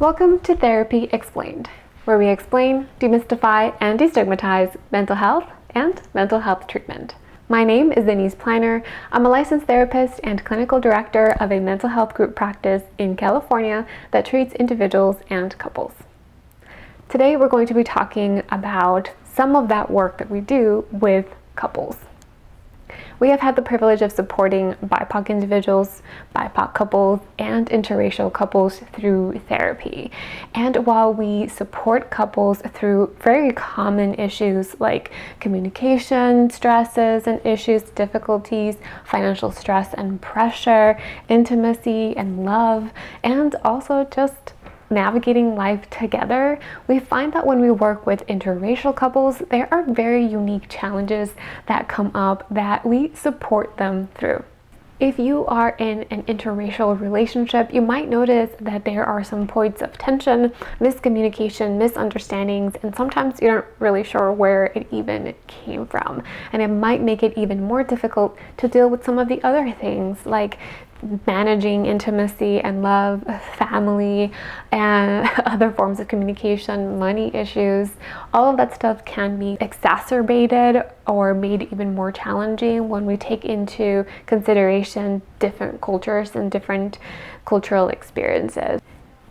Welcome to Therapy Explained, where we explain, demystify, and destigmatize mental health and mental health treatment. My name is Deniss. I'm a licensed therapist and clinical director of a mental health group practice in California that treats individuals and couples. Today we're going to be talking about some of that work that we do with couples. We have had the privilege of supporting BIPOC individuals, BIPOC couples, and interracial couples through therapy. And while we support couples through very common issues like communication stresses and issues, difficulties, financial stress and pressure, intimacy and love, and also just navigating life together, we find that when we work with interracial couples, there are very unique challenges that come up that we support them through. If you are in an interracial relationship, you might notice that there are some points of tension, miscommunication, misunderstandings, and sometimes you aren't really sure where it even came from. And it might make it even more difficult to deal with some of the other things like managing intimacy and love, family, and other forms of communication, money issues. All of that stuff can be exacerbated or made even more challenging when we take into consideration different cultures and different cultural experiences.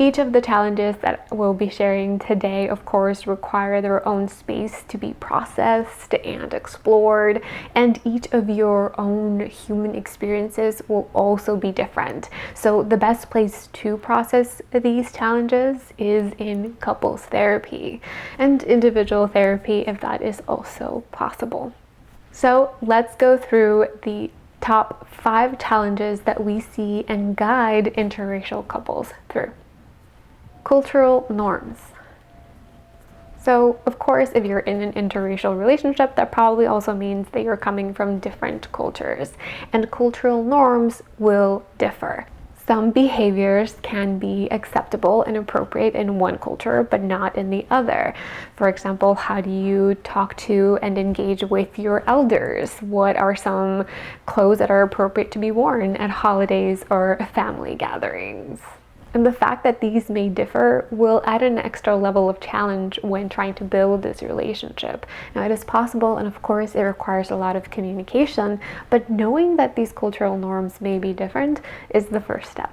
Each of the challenges that we'll be sharing today, of course, require their own space to be processed and explored, and each of your own human experiences will also be different. So the best place to process these challenges is in couples therapy and individual therapy if that is also possible. So let's go through the top 5 challenges that we see and guide interracial couples through. Cultural norms. So, of course, if you're in an interracial relationship, that probably also means that you're coming from different cultures, and cultural norms will differ. Some behaviors can be acceptable and appropriate in one culture, but not in the other. For example, how do you talk to and engage with your elders? What are some clothes that are appropriate to be worn at holidays or family gatherings? And the fact that these may differ will add an extra level of challenge when trying to build this relationship. Now, it is possible, and of course, it requires a lot of communication, but knowing that these cultural norms may be different is the first step.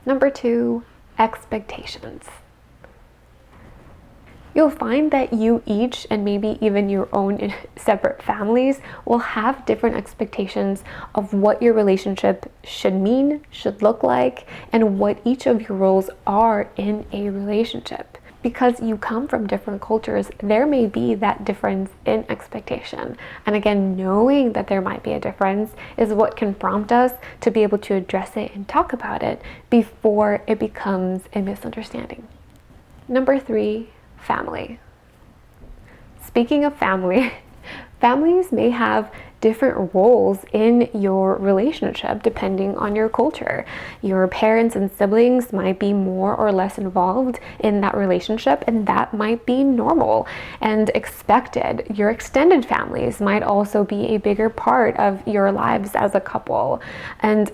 Number 2, expectations. You'll find that you each, and maybe even your own separate families, will have different expectations of what your relationship should mean, should look like, and what each of your roles are in a relationship. Because you come from different cultures, there may be that difference in expectation. And again, knowing that there might be a difference is what can prompt us to be able to address it and talk about it before it becomes a misunderstanding. Number 3, family. Speaking of family, families may have different roles in your relationship depending on your culture. Your parents and siblings might be more or less involved in that relationship, and that might be normal and expected. Your extended families might also be a bigger part of your lives as a couple, and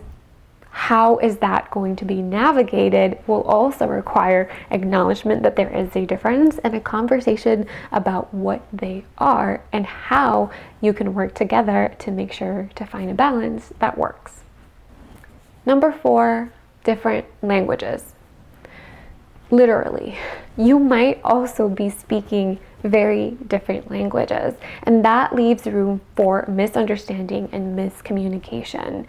how is that going to be navigated will also require acknowledgement that there is a difference and a conversation about what they are and how you can work together to make sure to find a balance that works. Number 4, different languages. Literally, you might also be speaking very different languages, and that leaves room for misunderstanding and miscommunication.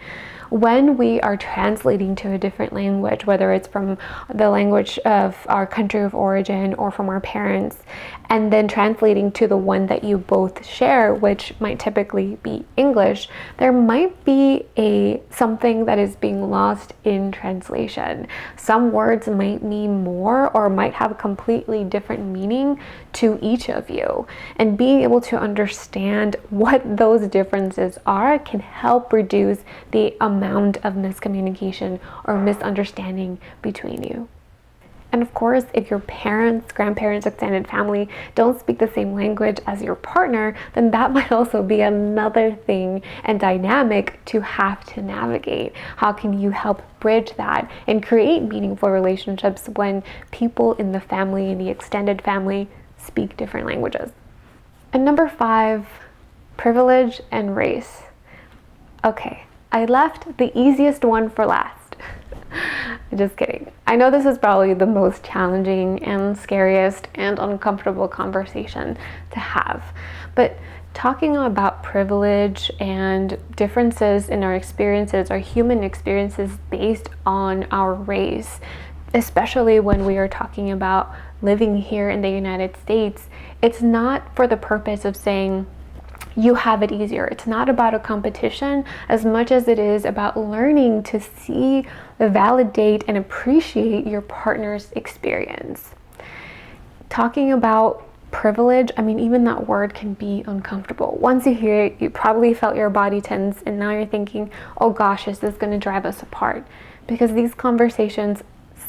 When we are translating to a different language, whether it's from the language of our country of origin or from our parents, and then translating to the one that you both share, which might typically be English, there might be something that is being lost in translation. Some words might mean more or might have a completely different meaning to each of you. And being able to understand what those differences are can help reduce the amount of miscommunication or misunderstanding between you. And of course, if your parents, grandparents, extended family don't speak the same language as your partner, then that might also be another thing and dynamic to have to navigate. How can you help bridge that and create meaningful relationships when people in the family, in the extended family, speak different languages? And number 5, privilege and race. Okay, I left the easiest one for last. Just kidding. I know this is probably the most challenging and scariest and uncomfortable conversation to have, but talking about privilege and differences in our experiences, our human experiences based on our race, especially when we are talking about living here in the United States, it's not for the purpose of saying, you have it easier. It's not about a competition as much as it is about learning to see, validate, and appreciate your partner's experience. Talking about privilege, I mean, even that word can be uncomfortable. Once you hear it, you probably felt your body tense, and now you're thinking, oh gosh, is this going to drive us apart? Because these conversations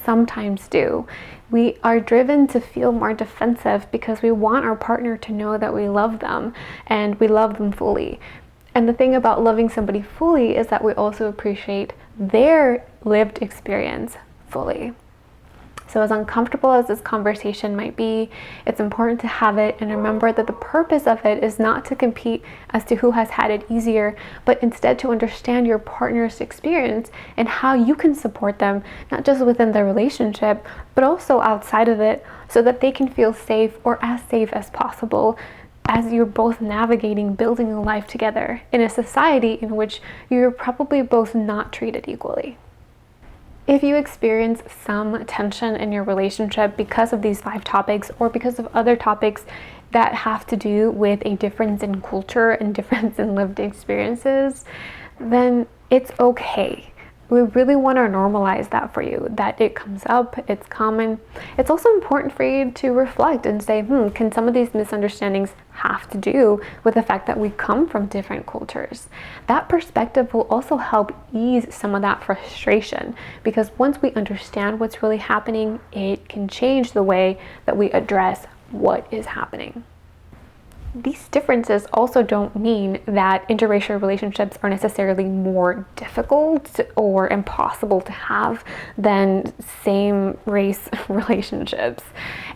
sometimes do. We are driven to feel more defensive because we want our partner to know that we love them and we love them fully. And the thing about loving somebody fully is that we also appreciate their lived experience fully. So as uncomfortable as this conversation might be, it's important to have it and remember that the purpose of it is not to compete as to who has had it easier, but instead to understand your partner's experience and how you can support them, not just within the relationship, but also outside of it, so that they can feel safe or as safe as possible as you're both navigating building a life together in a society in which you're probably both not treated equally. If you experience some tension in your relationship because of these 5 topics or because of other topics that have to do with a difference in culture and difference in lived experiences, then it's okay. We really want to normalize that for you, that it comes up, it's common. It's also important for you to reflect and say, can some of these misunderstandings have to do with the fact that we come from different cultures? That perspective will also help ease some of that frustration, because once we understand what's really happening, it can change the way that we address what is happening. These differences also don't mean that interracial relationships are necessarily more difficult or impossible to have than same race relationships.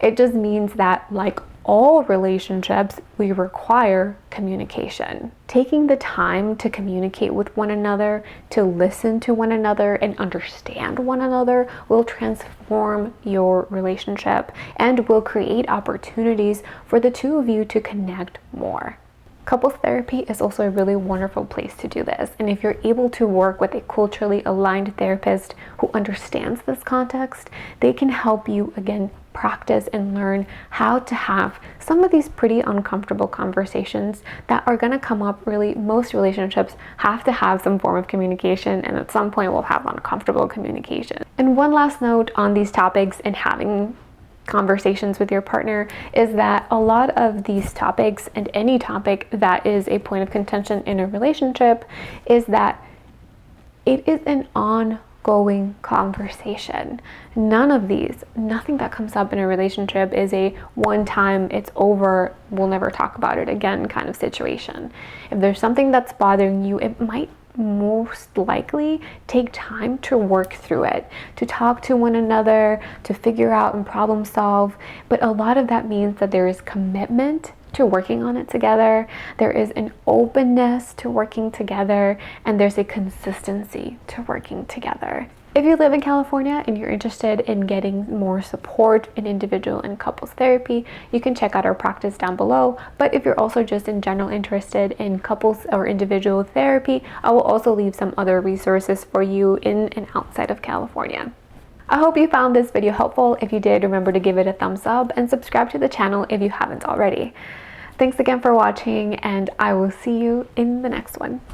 It just means that, like all relationships, we require communication. Taking the time to communicate with one another, to listen to one another and understand one another will transform your relationship and will create opportunities for the two of you to connect more. Couples therapy is also a really wonderful place to do this. And if you're able to work with a culturally aligned therapist who understands this context, they can help you, again, practice and learn how to have some of these pretty uncomfortable conversations that are going to come up. Really, most relationships have to have some form of communication, and at some point we'll have uncomfortable communication. And one last note on these topics and having conversations with your partner is that a lot of these topics, and any topic that is a point of contention in a relationship, is that it is an ongoing conversation. Nothing that comes up in a relationship is a one time, it's over, we'll never talk about it again kind of situation. If there's something that's bothering you, it might most likely take time to work through it, to talk to one another, to figure out and problem solve. But a lot of that means that there is commitment to working on it together, there is an openness to working together, and there's a consistency to working together. If you live in California and you're interested in getting more support in individual and couples therapy, you can check out our practice down below. But if you're also just in general interested in couples or individual therapy, I will also leave some other resources for you in and outside of California. I hope you found this video helpful. If you did, remember to give it a thumbs up and subscribe to the channel if you haven't already. Thanks again for watching, and I will see you in the next one.